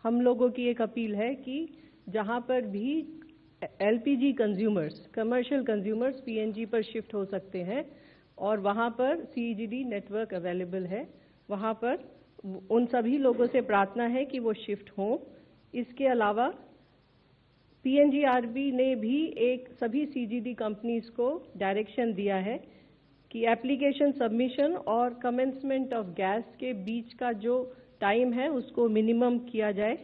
हम लोगों की एक अपील है कि जहां पर भी LPG consumers, commercial consumers PNG पर शिफ्ट हो सकते हैं और वहां पर सीजीडी नेटवर्क अवेलेबल है, वहां पर उन सभी लोगों से प्रार्थना है कि वो शिफ्ट हों। इसके अलावा पीएनजीआरबी ने भी एक सभी सीजीडी कंपनीज को डायरेक्शन दिया है कि एप्लीकेशन सबमिशन और कमेंसमेंट ऑफ गैस के बीच का जो टाइम है उसको मिनिमम किया जाए।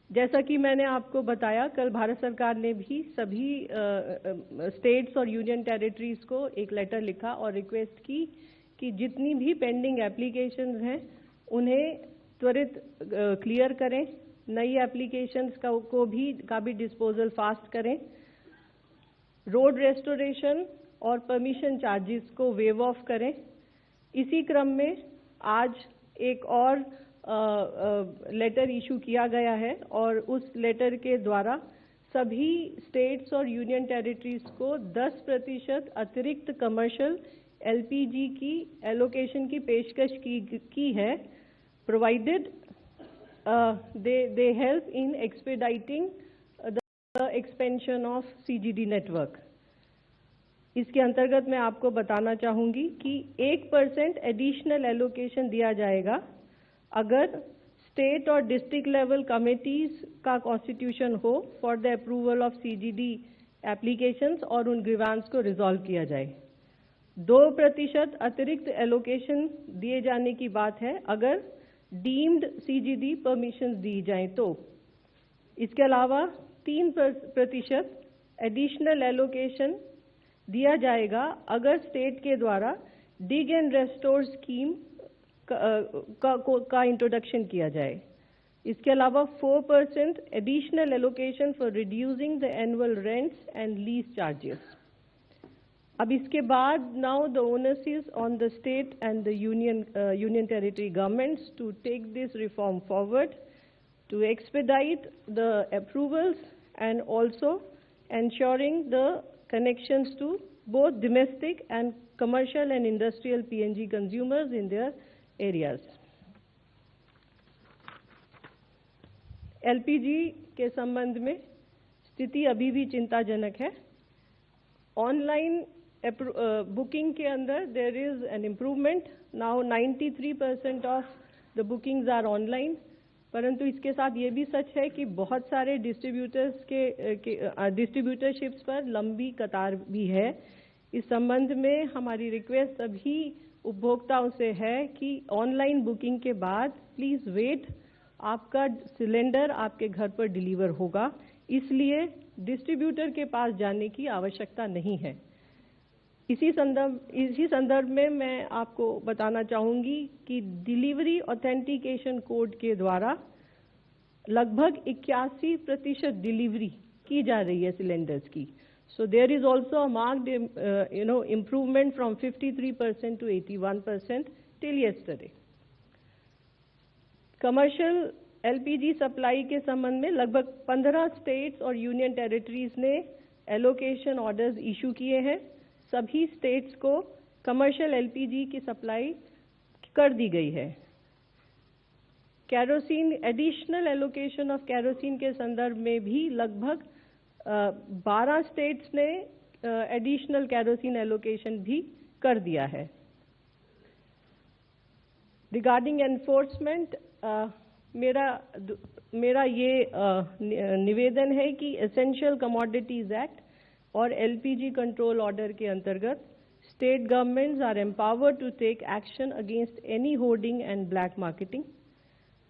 जैसा कि मैंने आपको बताया, कल भारत सरकार ने भी सभी स्टेट्स और यूनियन टेरिटरीज को एक लेटर लिखा और रिक्वेस्ट की कि जितनी भी पेंडिंग एप्लीकेशंस हैं उन्हें त्वरित क्लियर करें, नई एप्लीकेशंस का भी डिस्पोजल फास्ट करें, रोड रेस्टोरेशन और परमिशन चार्जेस को वेव ऑफ करें। इसी क्रम में आज एक और लेटर इशू किया गया है और उस लेटर के द्वारा सभी स्टेट्स और यूनियन टेरिटरीज को 10% अतिरिक्त कमर्शियल एलपीजी की एलोकेशन की पेशकश की है, provided they help in expediting the expansion of CGD network। इसके अंतर्गत मैं आपको बताना चाहूंगी कि 1% एडिशनल एलोकेशन दिया जाएगा अगर स्टेट और डिस्ट्रिक्ट लेवल कमिटीज का कॉन्स्टिट्यूशन हो for the approval of CGD applications और उन ग्रीवांस को रिजॉल्व किया जाए। 2% अतिरिक्त एलोकेशन दिए जाने की बात है अगर डीम्ड सीजीडी परमिशंस दी जाएं तो। इसके अलावा 3% एडिशनल एलोकेशन दिया जाएगा अगर स्टेट के द्वारा डिग एंड रेस्टोर स्कीम का इंट्रोडक्शन किया जाए। इसके अलावा 4% additional allocation for reducing the annual rents and lease charges. अब इसके बाद now the onus is on the state and the union territory governments to take this reform forward, to expedite the approvals and also ensuring the connections to both domestic and commercial and industrial PNG consumers in their areas। LPG के संबंध में स्थिति अभी भी चिंताजनक है। Online booking के अंदर there is an improvement, now 93% of the bookings are online, परंतु इसके साथ ये भी सच है कि बहुत सारे डिस्ट्रीब्यूटरशिप्स पर लंबी कतार भी है। इस संबंध में हमारी रिक्वेस्ट सभी उपभोक्ताओं से है कि ऑनलाइन बुकिंग के बाद प्लीज वेट, आपका सिलेंडर आपके घर पर डिलीवर होगा, इसलिए डिस्ट्रीब्यूटर के पास जाने की आवश्यकता नहीं है। इसी संदर्भ में मैं आपको बताना चाहूंगी कि डिलीवरी ऑथेंटिकेशन कोड के द्वारा लगभग 81% डिलीवरी की जा रही है सिलेंडर्स की। So there is also a marked improvement from 53% to 81% till yesterday। Commercial LPG supply के संबंध में लगभग 15 स्टेट्स और यूनियन टेरिटरीज ने एलोकेशन ऑर्डर्स इशू किए हैं। सभी स्टेट्स को कमर्शियल एलपीजी की सप्लाई कर दी गई है। Kerosene, additional allocation of kerosene के संदर्भ में भी लगभग 12 स्टेट्स ने एडिशनल कैरोसिन एलोकेशन भी कर दिया है। रिगार्डिंग एनफोर्समेंट, मेरा ये निवेदन है कि एसेंशियल कमोडिटीज एक्ट और एलपीजी कंट्रोल ऑर्डर के अंतर्गत state governments are empowered to take action against any hoarding and black marketing,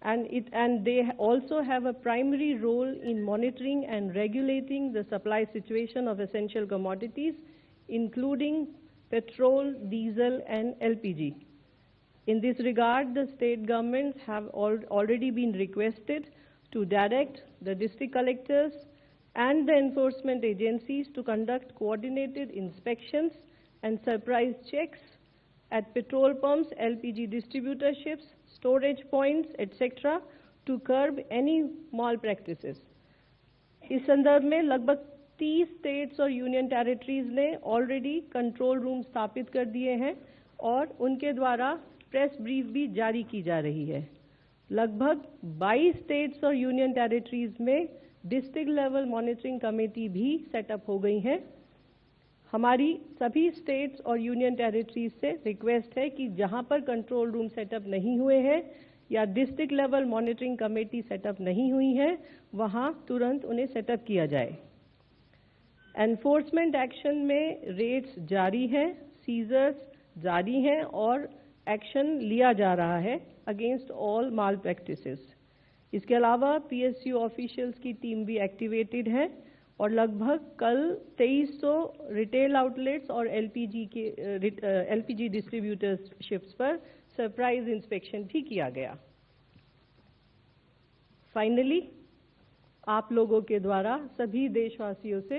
and they also have a primary role in monitoring and regulating the supply situation of essential commodities including petrol, diesel and LPG. In this regard, the state governments have already been requested to direct the district collectors and the enforcement agencies to conduct coordinated inspections and surprise checks at petrol pumps, LPG distributorships, storage points, etc. to curb any malpractices. इस संदर्भ में लगभग 30 states और union territories ने already control room स्थापित कर दिए हैं और उनके द्वारा प्रेस ब्रीफ भी जारी की जा रही है। लगभग 22 स्टेट्स और यूनियन टेरिटरीज में डिस्ट्रिक्ट लेवल मॉनिटरिंग कमेटी भी सेटअप हो गई हैं। हमारी सभी स्टेट्स और यूनियन टेरिटरीज से रिक्वेस्ट है कि जहां पर कंट्रोल रूम सेटअप नहीं हुए हैं या district level monitoring committee setup नहीं हुई है, वहां तुरंत उन्हें सेटअप किया जाए। एनफोर्समेंट एक्शन में रेड्स जारी हैं, सीजर्स जारी हैं और एक्शन लिया जा रहा है अगेंस्ट ऑल माल प्रैक्टिसेस। इसके अलावा पीएसयू ऑफिशियल्स की टीम भी एक्टिवेटेड है और लगभग कल 2300 रिटेल आउटलेट्स और एलपीजी डिस्ट्रीब्यूटरशिप्स पर सरप्राइज इंस्पेक्शन भी किया गया। फाइनली, आप लोगों के द्वारा सभी देशवासियों से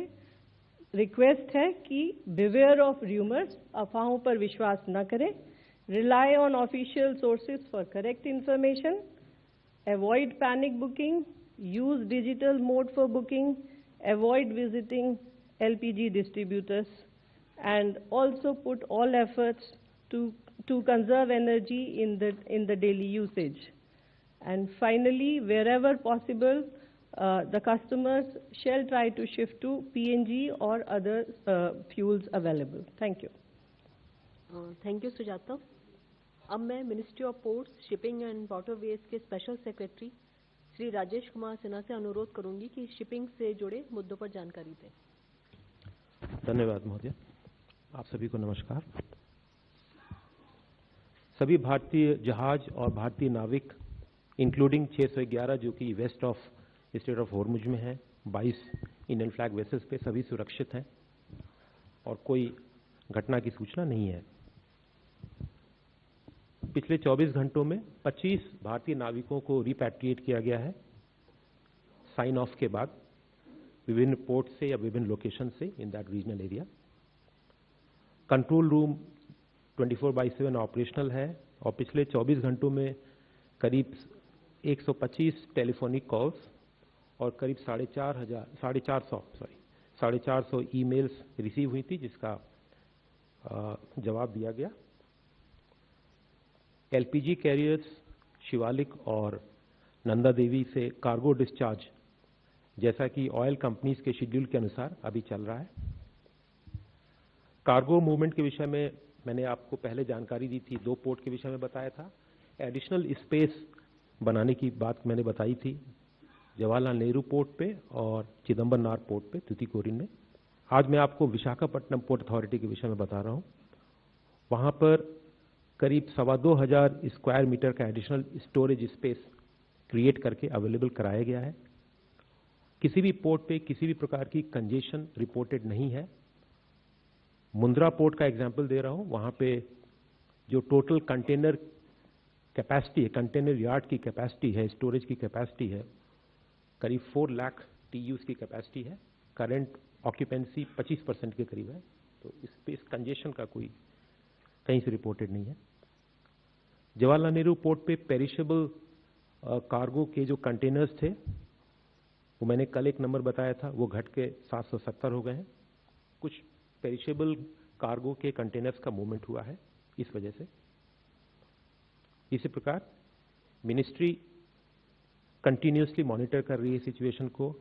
रिक्वेस्ट है कि बिवेयर ऑफ र्यूमर्स, अफवाहों पर विश्वास न करें, rely on official sources for correct information, avoid panic booking, use digital mode for booking, avoid visiting LPG distributors, and also put all efforts to conserve energy in the daily usage. And finally, wherever possible, the customers shall try to shift to PNG or other fuels available. Thank you. Thank you, Sujata. अब मैं ministry of ports, shipping and waterways के special secretary Shri Rajesh Kumar Sinha से अनुरोध करूंगी कि shipping से जुड़े मुद्दों पर जानकारी दें। धन्यवाद महोदय। आप सभी को नमस्कार। सभी भारतीय जहाज और भारतीय नाविक इंक्लूडिंग 611 जो कि west of state of Hormuz में है, 22 इंडियन फ्लैग वेसल्स पे सभी सुरक्षित हैं और कोई घटना की सूचना नहीं है। पिछले 24 घंटों में 25 भारतीय नाविकों को रिपैट्रिएट किया गया है साइन ऑफ के बाद विभिन्न पोर्ट से या विभिन्न लोकेशन से in that regional area. Control room 24/7 operational है और पिछले 24 घंटों में करीब 125 टेलीफोनिक कॉल्स और करीब 450 ईमेल्स रिसीव हुई थी जिसका जवाब दिया गया। एलपीजी कैरियर्स शिवालिक और नंदा देवी से कार्गो डिस्चार्ज जैसा कि ऑयल कंपनीज के शेड्यूल के अनुसार अभी चल रहा है। कार्गो मूवमेंट के विषय में मैंने आपको पहले जानकारी दी थी, 2 पोर्ट के विषय में बताया था। एडिशनल स्पेस बनाने की बात मैंने बताई थी जवाहरलाल नेहरू पोर्ट पे और चिदम्बरनार पोर्ट पे तूतीकोरिन में। आज मैं आपको विशाखापट्टनम पोर्ट अथॉरिटी के विषय में बता रहा हूं। वहां पर करीब 2,2500 स्क्वायर मीटर का एडिशनल स्टोरेज स्पेस क्रिएट करके अवेलेबल कराया गया है। किसी भी पोर्ट पे किसी भी प्रकार की कंजेशन रिपोर्टेड नहीं है। मुंद्रा पोर्ट का एग्जांपल दे रहा हूं, वहां पे जो टोटल कंटेनर कैपेसिटी है, कंटेनर यार्ड की कैपेसिटी है, स्टोरेज की कैपेसिटी है, करीब 4 लाख TUs की कैपेसिटी है। करंट ऑक्यूपेंसी 25% के करीब है, तो स्पेस कंजेशन का कोई कहीं से रिपोर्टेड नहीं है। जवाहरलाल नेहरू पोर्ट पे पेरिशेबल कार्गो के जो कंटेनर्स थे वो मैंने कल एक नंबर बताया था, वो घट के 770 हो गए हैं। कुछ पेरिशेबल कार्गो के कंटेनर्स का मूवमेंट हुआ है इस वजह से। इसी प्रकार मिनिस्ट्री कंटिन्यूसली मॉनिटर कर रही है सिचुएशन को,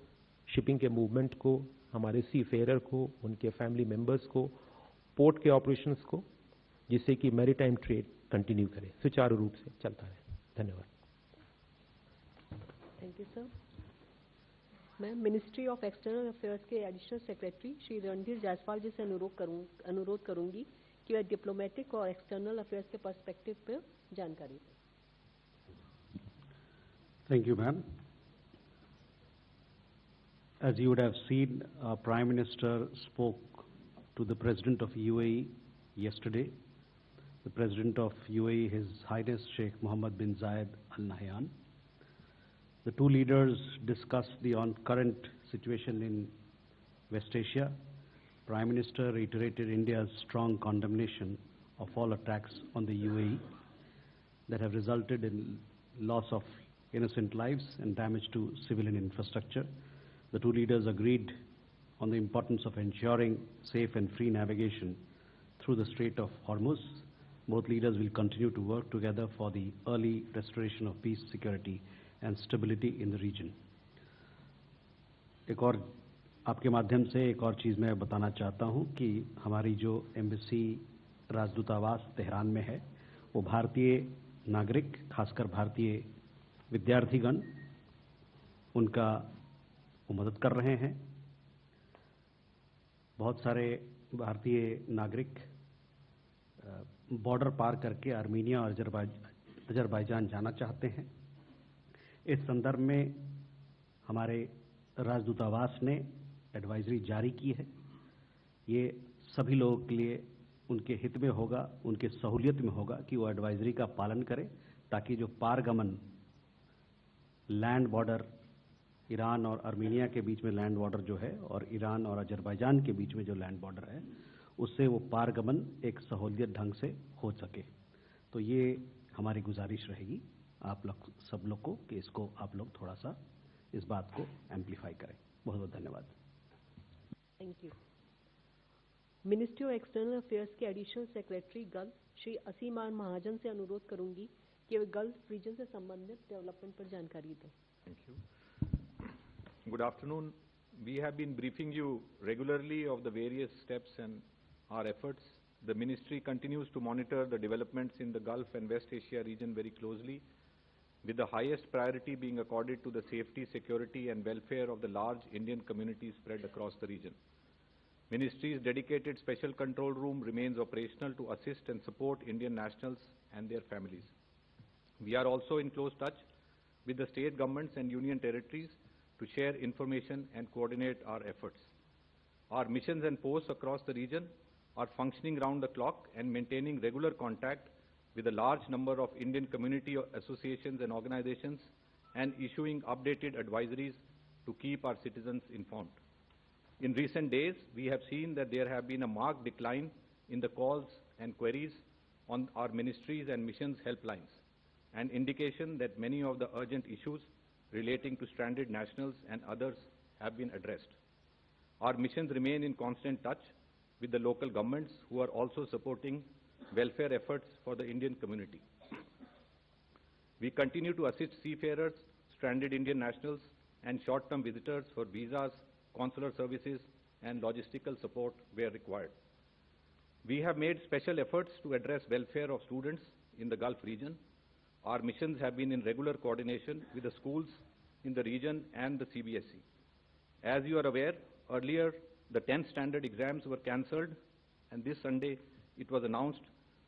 शिपिंग के मूवमेंट को, हमारे सी फेयर को, उनके फैमिली मेंबर्स को, पोर्ट के ऑपरेशंस को, जिससे कि मैरीटाइम ट्रेड कंटिन्यू करे, सुचारू रूप से चलता रहे। धन्यवाद। Thank you sir. मैं मिनिस्ट्री ऑफ एक्सटर्नल अफेयर्स के एडिशनल सेक्रेटरी श्री रणधीर जायसवाल जी से अनुरोध करूंगी कि वह डिप्लोमेटिक और एक्सटर्नल अफेयर्स के पर्सपेक्टिव पर जानकारी दें। Thank you, ma'am. As you would have seen, Prime Minister spoke to the President of UAE yesterday. The President of UAE, His Highness Sheikh Mohammed bin Zayed Al Nahyan. The two leaders discussed the current situation in West Asia. Prime Minister reiterated India's strong condemnation of all attacks on the UAE that have resulted in loss of innocent lives and damage to civilian infrastructure. The two leaders agreed on the importance of ensuring safe and free navigation through the Strait of Hormuz. Both leaders will continue to work together for the early restoration of peace, security, and stability in the region. एक और आपके माध्यम से एक और चीज़ मैं बताना चाहता हूं कि हमारी जो एम्बेसी राजदूतावास तेहरान में है, वो भारतीय नागरिक, खासकर भारतीय विद्यार्थीगण, उनका वो मदद कर रहे हैं। बहुत सारे भारतीय नागरिक बॉर्डर पार करके आर्मीनिया और अजरबैजान जाना चाहते हैं। इस संदर्भ में हमारे राजदूतावास ने एडवाइजरी जारी की है। ये सभी लोगों के लिए उनके हित में होगा, उनके सहूलियत में होगा कि वो एडवाइजरी का पालन करें, ताकि जो पारगमन लैंड बॉर्डर ईरान और आर्मीनिया के बीच में लैंड बॉर्डर जो है और ईरान और अजरबैजान के बीच में जो लैंड बॉर्डर है, उससे वो पारगमन एक सहूलियत ढंग से हो सके। तो ये हमारी गुजारिश रहेगी आप लोग सब लोग को कि इसको आप लोग थोड़ा सा इस बात को एम्प्लीफाई करें। बहुत बहुत धन्यवाद। Thank you. Ministry of external affairs के एडिशनल सेक्रेटरी गल्फ श्री असीमान महाजन से अनुरोध करूंगी कि वे गल्फ रीजन से संबंधित डेवलपमेंट पर जानकारी दें। Thank you. Good afternoon. We have been briefing you regularly of the various steps and our efforts. The ministry continues to monitor the developments in the Gulf and West Asia region very closely, with the highest priority being accorded to the safety, security and welfare of the large Indian community spread across the region. Ministry's dedicated special control room remains operational to assist and support Indian nationals and their families. We are also in close touch with the state governments and union territories to share information and coordinate our efforts. Our missions and posts across the region are functioning round the clock and maintaining regular contact with a large number of Indian community associations and organizations, and issuing updated advisories to keep our citizens informed. In recent days, we have seen that there have been a marked decline in the calls and queries on our ministries and missions helplines, an indication that many of the urgent issues relating to stranded nationals and others have been addressed. Our missions remain in constant touch with the local governments, who are also supporting welfare efforts for the Indian community. We continue to assist seafarers, stranded Indian nationals, and short-term visitors for visas, consular services, and logistical support where required. We have made special efforts to address welfare of students in the Gulf region. Our missions have been in regular coordination with the schools in the region and the CBSE. As you are aware, earlier the 10th standard exams were cancelled, and this Sunday it was announced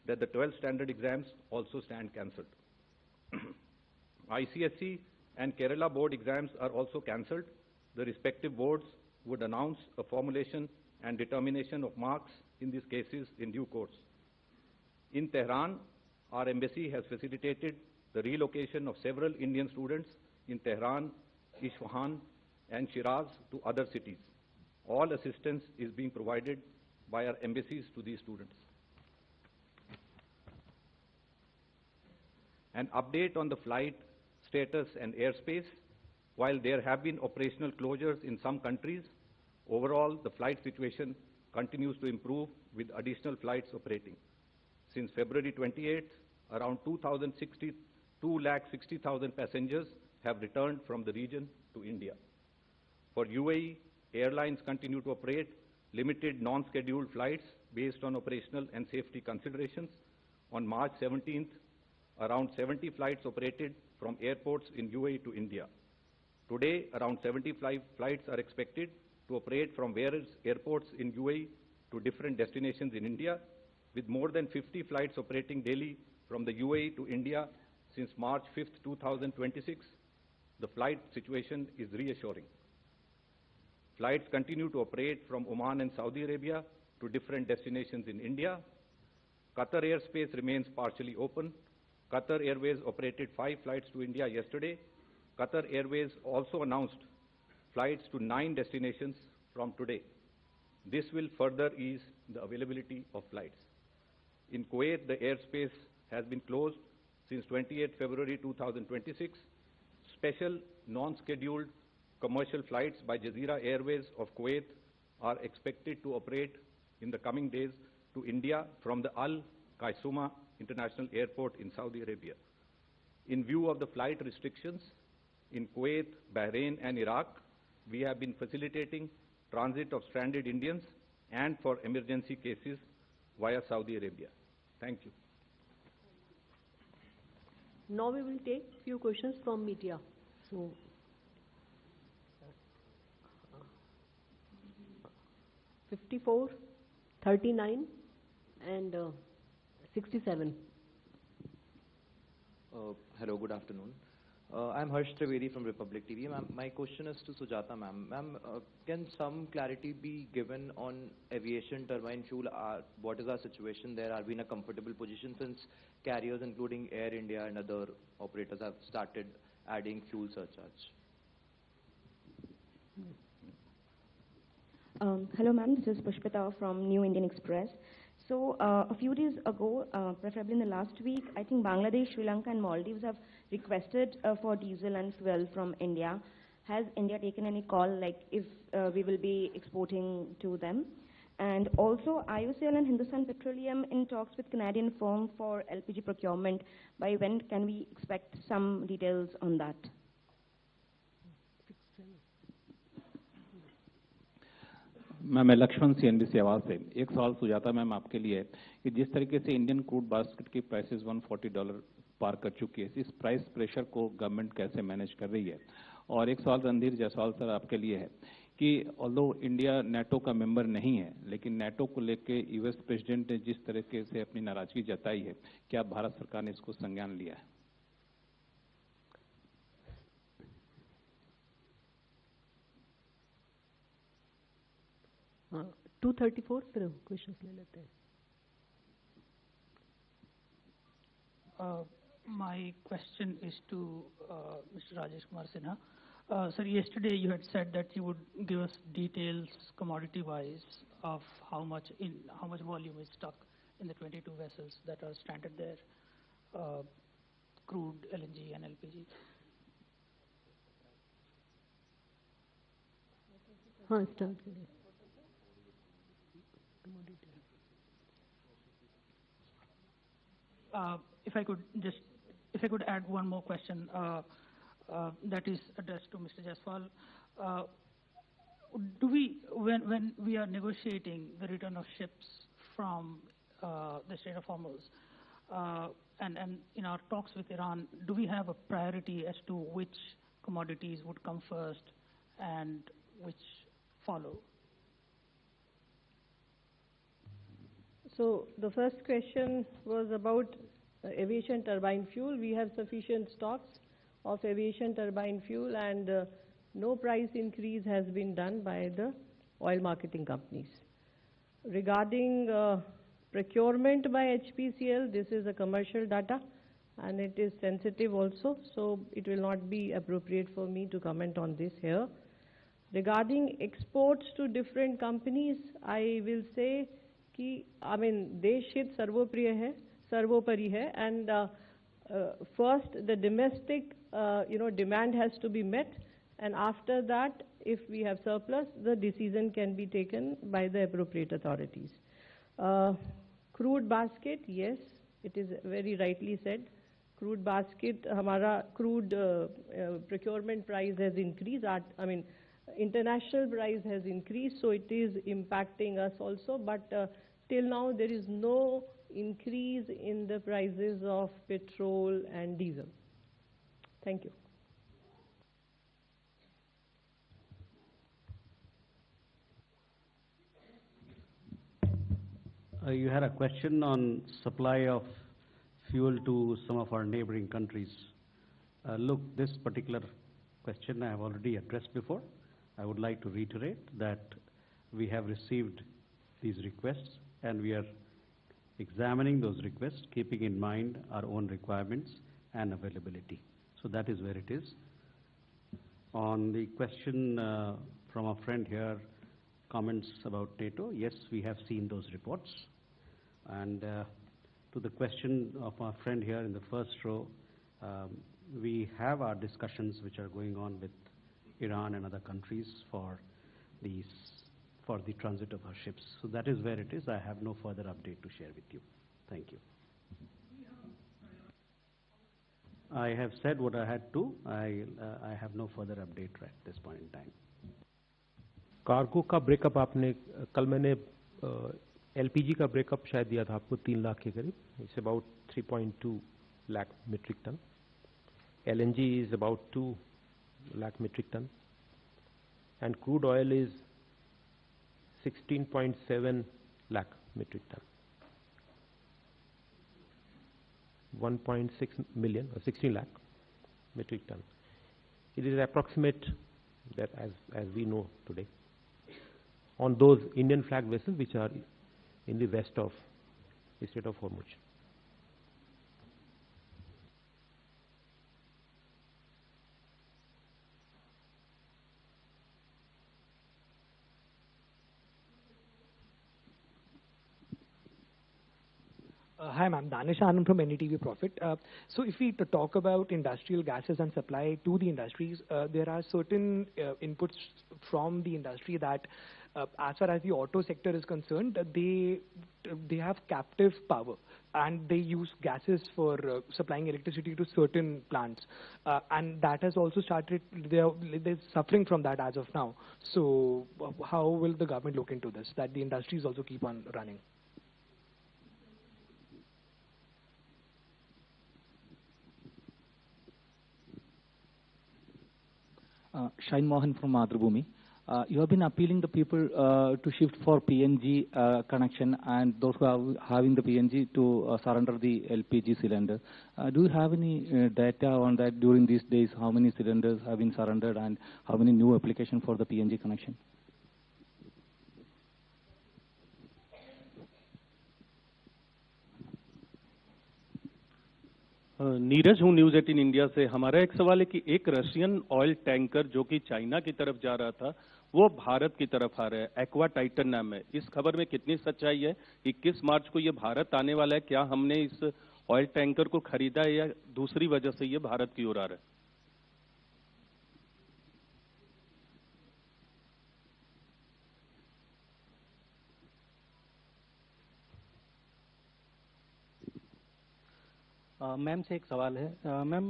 that the 12th standard exams also stand cancelled. ICSE and Kerala board exams are also cancelled. The respective boards would announce a formulation and determination of marks in these cases in due course. In Tehran, our embassy has facilitated the relocation of several Indian students in Tehran, Isfahan, and Shiraz to other cities. All assistance is being provided by our embassies to these students. An update on the flight status and airspace. While there have been operational closures in some countries, overall the flight situation continues to improve with additional flights operating. Since February 28th, around 260,000 passengers have returned from the region to India. For UAE, airlines continue to operate limited non-scheduled flights based on operational and safety considerations. On March 17th, around 70 flights operated from airports in UAE to India. Today, around 75 flights are expected to operate from various airports in UAE to different destinations in India, with more than 50 flights operating daily from the UAE to India since March 5th, 2026. The flight situation is reassuring. Flights continue to operate from Oman and Saudi Arabia to different destinations in India. Qatar airspace remains partially open. Qatar Airways operated 5 flights to India yesterday. Qatar Airways also announced flights to 9 destinations from today. This will further ease the availability of flights. In Kuwait, the airspace has been closed since 28 February 2026. Special non-scheduled commercial flights by Jazeera Airways of Kuwait are expected to operate in the coming days to India from the Al Qaisuma International Airport in Saudi Arabia. In view of the flight restrictions in Kuwait, Bahrain, and Iraq, we have been facilitating transit of stranded Indians and for emergency cases via Saudi Arabia. Thank you. Now we will take few questions from media. So, 54, 39, and 67. Hello, good afternoon. I'm Harsh Trivedi from Republic TV. Ma'am, my question is to Sujata ma'am. Ma'am, can some clarity be given on aviation turbine fuel? What is our situation there? Are we in a comfortable position since carriers including Air India and other operators have started adding fuel surcharge? Hello ma'am, this is Pushpita from New Indian Express. So a few days ago, preferably in the last week, I think Bangladesh, Sri Lanka and Maldives have requested for diesel and fuel from India. Has India taken any call, like if we will be exporting to them? And also IOCL and Hindustan Petroleum in talks with Canadian firm for LPG procurement. By when can we expect some details on that? मैं Lakshman CNBC आवाज से एक सवाल Sujata ma'am आपके लिए है कि जिस तरीके से इंडियन क्रूड बास्केट की प्राइसेस $140 पार कर चुकी है, इस प्राइस प्रेशर को गवर्नमेंट कैसे मैनेज कर रही है? और एक सवाल रणधीर जायसवाल सर आपके लिए है कि ऑल्दो इंडिया नेटो का मेंबर नहीं है, लेकिन नेटो को लेके यूएस प्रेसिडेंट ने जिस तरीके से अपनी नाराजगी जताई है, क्या भारत सरकार ने इसको संज्ञान लिया है? 234 फिर क्वेश्चंस ले लेते हैं. My question is to Mr. Rajesh Kumar Sinha. Sir, yesterday you had said that you would give us details commodity-wise of how much volume is stuck in the 22 vessels that are stranded there, crude, LNG, and LPG. Start करिए. If I could add one more question that is addressed to Mr. Jaiswal. When we are negotiating the return of ships from the Strait of Hormuz, and in our talks with Iran, do we have a priority as to which commodities would come first and which follow? So the first question was about aviation turbine fuel. We have sufficient stocks of aviation turbine fuel, and no price increase has been done by the oil marketing companies. Regarding procurement by HPCL, this is a commercial data and it is sensitive also, so it will not be appropriate for me to comment on this here. Regarding exports to different companies, I will say कि देश हित सर्वोप्रिय है, सर्वोपरि है, and first the domestic demand has to be met, and after that if we have surplus the decision can be taken by the appropriate authorities. Crude basket, yes, it is very rightly said. Crude basket, हमारा crude procurement price has increased. International price has increased, so it is impacting us also, but till now there is no increase in the prices of petrol and diesel. Thank you. You had a question on supply of fuel to some of our neighboring countries. Look, this particular question I have already addressed before. I would like to reiterate that we have received these requests and we are examining those requests, keeping in mind our own requirements and availability. So that is where it is. On the question from a friend here, comments about NATO, yes, we have seen those reports. And to the question of our friend here in the first row, we have our discussions which are going on with Iran and other countries for the transit of our ships. So that is where it is. I have no further update to share with you. Thank you. I have said what I had to. I have no further update at this point in time. Cargo का breakup आपने कल मैंने LPG का breakup शायद दिया था आपको 3 लाख के करीब. It's about 3.2 lakh metric tonne. LNG is about 2 lakh metric ton, and crude oil is 16.7 lakh metric ton. 1.6 million or 16 lakh metric ton. It is approximate that as we know today on those Indian flag vessels which are in the west of the Strait of Hormuz. Hi, ma'am. Danish Anand from NDTV Profit. So if we talk about industrial gases and supply to the industries, there are certain inputs from the industry that, as far as the auto sector is concerned, they have captive power and they use gases for supplying electricity to certain plants, and that has also started. They're suffering from that as of now. So how will the government look into this? That the industries also keep on running. Shine Mohan from Madhubhumi. You have been appealing the people to shift for PNG connection, and those who are having the PNG to surrender the LPG cylinder. Do you have any data on that during these days? How many cylinders have been surrendered and how many new applications for the PNG connection? Neeraj हूँ news 18 India से. हमारा एक सवाल है कि एक Russian oil tanker जो कि चाइना की तरफ जा रहा था वो भारत की तरफ आ रहा है. एक्वा टाइटन नाम है. इस खबर में कितनी सच्चाई है? 21 मार्च को ये भारत आने वाला है. क्या हमने इस ऑयल टैंकर को खरीदा है या दूसरी वजह से ये भारत की ओर आ रहा है? मैम से एक सवाल है. मैम,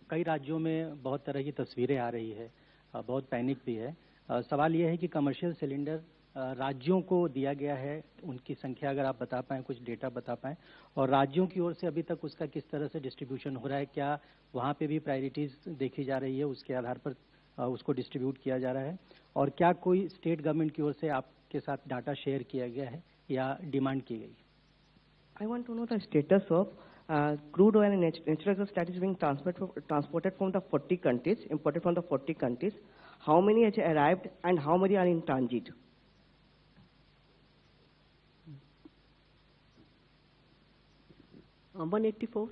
कई राज्यों में बहुत तरह की तस्वीरें आ रही है, बहुत पैनिक भी है. सवाल यह है कि कमर्शियल सिलेंडर राज्यों को दिया गया है, उनकी संख्या अगर आप बता पाएँ, कुछ डेटा बता पाएँ, और राज्यों की ओर से अभी तक उसका किस तरह से डिस्ट्रीब्यूशन हो रहा है. क्या वहाँ पे भी प्रायोरिटीज देखी जा रही है, उसके आधार पर उसको डिस्ट्रीब्यूट किया जा रहा है, और क्या कोई स्टेट गवर्नमेंट की ओर से आपके साथ डाटा शेयर किया गया है या डिमांड की गई? I want to know the status of crude oil and natural gas that is being transported from the 40 countries, imported from the 40 countries. How many has arrived and how many are in transit? Uh, 184.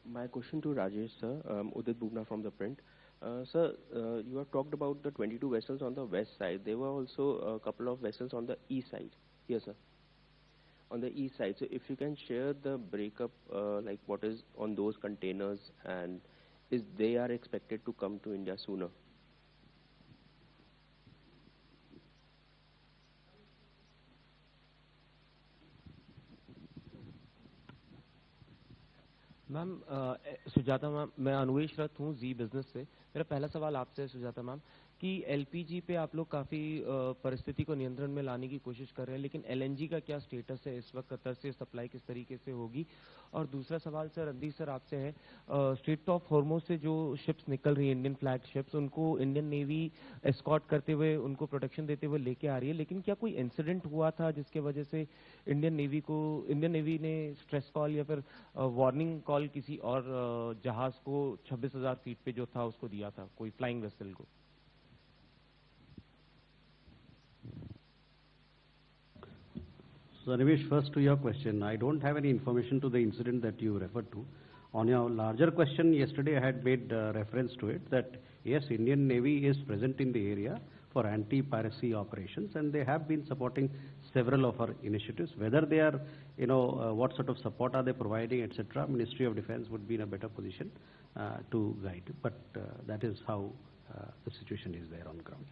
My question to Rajesh, sir. Udit Bubna from The Print. Sir, you have talked about the 22 vessels on the west side. There were also a couple of vessels on the east side. Yes, sir. On the east side. So if you can share the breakup, like what is on those containers, and is they are expected to come to India sooner? Ma'am, Sujata ma'am, मैं अनुवेश रथ हूँ जी business से. मेरा पहला सवाल आपसे है Sujata ma'am कि LPG पे आप लोग काफ़ी परिस्थिति को नियंत्रण में लाने की कोशिश कर रहे हैं, लेकिन एलएनजी का क्या स्टेटस है इस वक्त? कतर से सप्लाई किस तरीके से होगी? और दूसरा सवाल सर रणदीप सर आपसे है, स्ट्रेट ऑफ हॉर्मोज से जो शिप्स निकल रही है, इंडियन फ्लैग शिप्स, उनको इंडियन नेवी एस्कॉर्ट करते हुए, उनको प्रोटेक्शन देते हुए लेके आ रही है, लेकिन क्या कोई इंसिडेंट हुआ था जिसके वजह से इंडियन नेवी ने स्ट्रेस कॉल या फिर वार्निंग कॉल किसी और जहाज को 26,000 फीट पे जो था उसको दिया था, कोई फ्लाइंग वेसल को? So, Ramesh, first to your question, I don't have any information to the incident that you referred to. On your larger question, yesterday I had made reference to it that yes, Indian Navy is present in the area for anti-piracy operations, and they have been supporting several of our initiatives. Whether they are, what sort of support are they providing, etc., Ministry of Defense would be in a better position to guide. But that is how the situation is there on ground.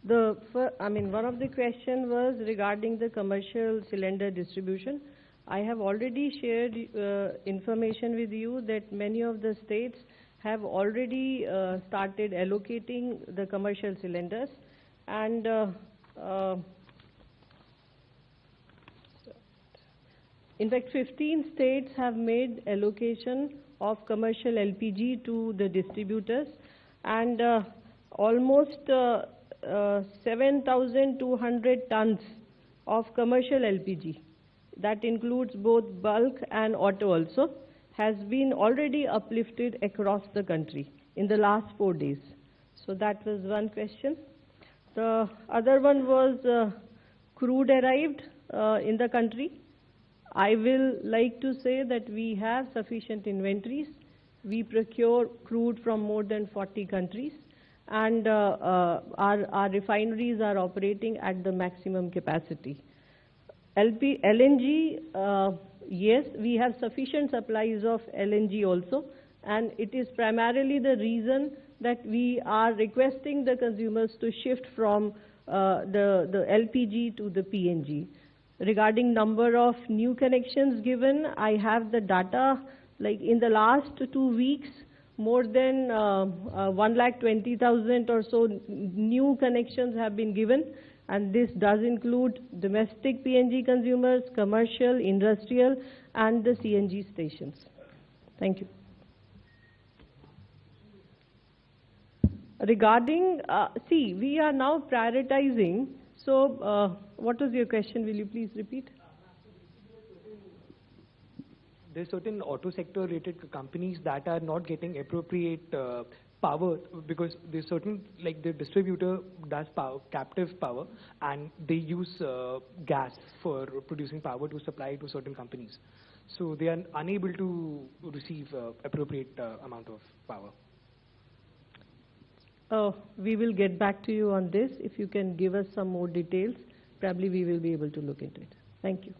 One of the question was regarding the commercial cylinder distribution. I have already shared information with you that many of the states have already started allocating the commercial cylinders, and in fact 15 states have made allocation of commercial LPG to the distributors, and almost 7,200 tons of commercial LPG, that includes both bulk and auto also, has been already uplifted across the country in the last 4 days. So that was one question. The other one was crude arrived in the country. I will like to say that we have sufficient inventories. We procure crude from more than 40 countries, and our refineries are operating at the maximum capacity. LNG, yes, we have sufficient supplies of LNG also, and it is primarily the reason that we are requesting the consumers to shift from the LPG to the PNG. Regarding number of new connections given, I have the data, like in the last 2 weeks, more than 120,000 or so new connections have been given, and this does include domestic PNG consumers, commercial, industrial, and the CNG stations. Thank you. Regarding, we are now prioritizing. So, what was your question? Will you please repeat? There's certain auto sector related companies that are not getting appropriate power, because there's certain, like the distributor does power, captive power, and they use gas for producing power to supply to certain companies. So they are unable to receive appropriate amount of power. We will get back to you on this. If you can give us some more details, probably we will be able to look into it. Thank you.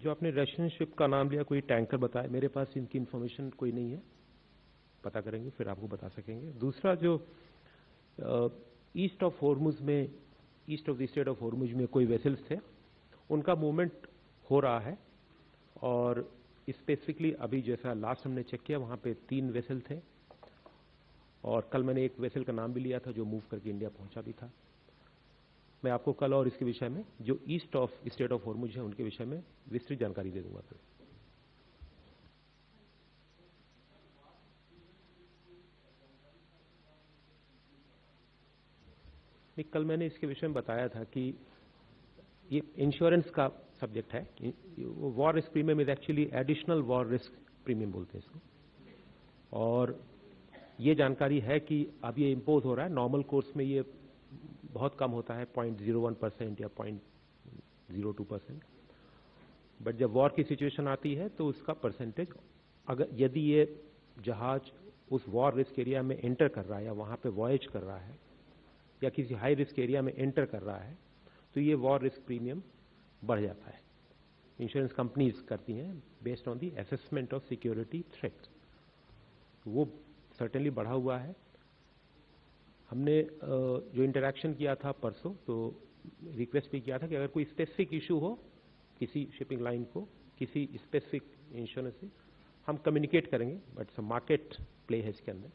जो आपने Russian ship का नाम लिया, कोई tanker बताया, मेरे पास इनकी information कोई नहीं है, पता करेंगे फिर आपको बता सकेंगे। दूसरा, जो ईस्ट ऑफ हॉर्मुज में, east of the state of Hormuz में कोई वेसल्स थे, उनका मूवमेंट हो रहा है, और स्पेसिफिकली अभी जैसा लास्ट हमने चेक किया वहाँ पे 3 वेसल थे, और कल मैंने एक वेसल का नाम भी लिया था जो मूव करके इंडिया पहुंचा भी था। मैं आपको कल और इसके विषय में, जो east of state of Hormuz है उनके विषय में विस्तृत जानकारी दे दूंगा। कल मैंने इसके विषय में बताया था कि ये इंश्योरेंस का सब्जेक्ट है। War risk premium is actually additional war risk premium बोलते हैं इसको, और ये जानकारी है कि अब ये इम्पोज हो रहा है। नॉर्मल कोर्स में ये बहुत कम होता है, 0.01% या 0.02%, बट जब वॉर की सिचुएशन आती है तो उसका परसेंटेज, अगर यदि ये जहाज उस वॉर रिस्क एरिया में एंटर कर रहा है या वहाँ पे वॉयज कर रहा है या किसी हाई रिस्क एरिया में एंटर कर रहा है, तो ये वॉर रिस्क प्रीमियम बढ़ जाता है। इंश्योरेंस कंपनीज करती हैं based on the assessment of security threat, वो सर्टेनली बढ़ा हुआ है। हमने जो इंटरैक्शन किया था परसों, तो रिक्वेस्ट भी किया था कि अगर कोई स्पेसिफिक इशू हो किसी शिपिंग लाइन को, किसी स्पेसिफिक इंश्योरेंस से, हम कम्युनिकेट करेंगे, बट मार्केट प्ले है इसके अंदर।